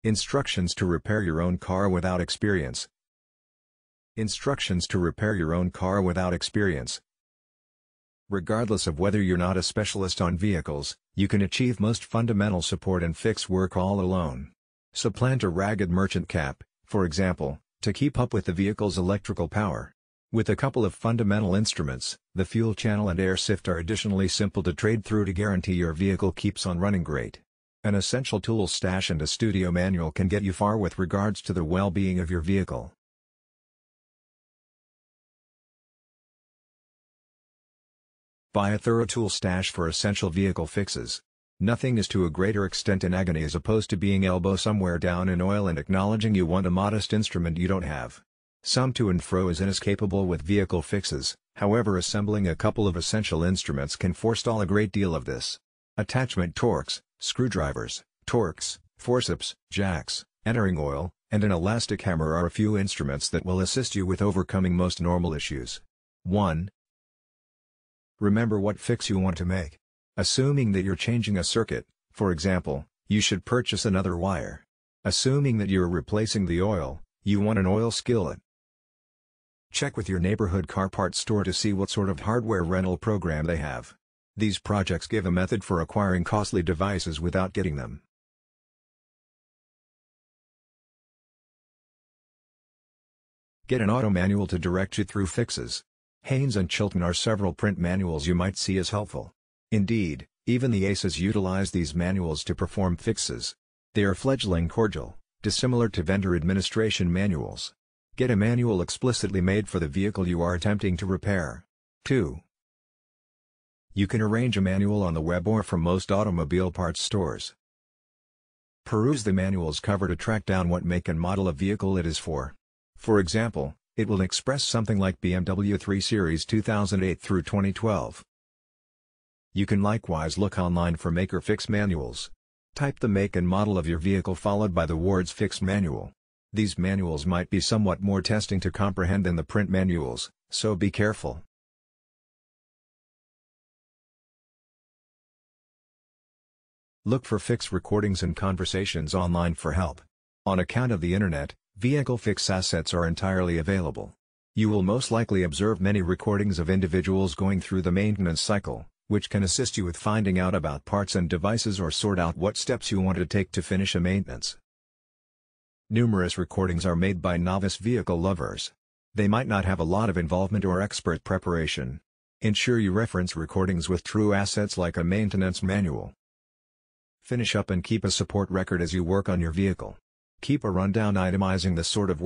Instructions to repair your own car without experience. Instructions to repair your own car without experience. Regardless of whether you're not a specialist on vehicles, you can achieve most fundamental support and fix work all alone. Supplant a ragged merchant cap, for example, to keep up with the vehicle's electrical power. With a couple of fundamental instruments, the fuel channel and air sift are additionally simple to trade through to guarantee your vehicle keeps on running great. An essential tools stash and a studio manual can get you far with regards to the well-being of your vehicle. Buy a thorough tool stash for essential vehicle fixes. Nothing is to a greater extent in agony as opposed to being elbow somewhere down in oil and acknowledging you want a modest instrument you don't have. Some to and fro is inescapable with vehicle fixes, however assembling a couple of essential instruments can forestall a great deal of this. Attachment torques, screwdrivers, torques, forceps, jacks, entering oil, and an elastic hammer are a few instruments that will assist you with overcoming most normal issues. 1. Remember what fix you want to make. Assuming that you're changing a circuit, for example, you should purchase another wire. Assuming that you're replacing the oil, you want an oil skillet. Check with your neighborhood car parts store to see what sort of hardware rental program they have. These projects give a method for acquiring costly devices without getting them. Get an auto manual to direct you through fixes. Haynes and Chilton are several print manuals you might see as helpful. Indeed, even the aces utilize these manuals to perform fixes. They are fledgling cordial, dissimilar to vendor administration manuals. Get a manual explicitly made for the vehicle you are attempting to repair. 2. You can arrange a manual on the web or from most automobile parts stores. Peruse the manual's cover to track down what make and model of vehicle it is for. For example, it will express something like BMW 3 Series 2008 through 2012. You can likewise look online for maker fix manuals. Type the make and model of your vehicle followed by the words fix manual. These manuals might be somewhat more testing to comprehend than the print manuals, so be careful. Look for fix recordings and conversations online for help. On account of the internet, vehicle fix assets are entirely available. You will most likely observe many recordings of individuals going through the maintenance cycle, which can assist you with finding out about parts and devices or sort out what steps you want to take to finish a maintenance. Numerous recordings are made by novice vehicle lovers. They might not have a lot of involvement or expert preparation. Ensure you reference recordings with true assets like a maintenance manual. Finish up and keep a support record as you work on your vehicle. Keep a rundown itemizing the sort of work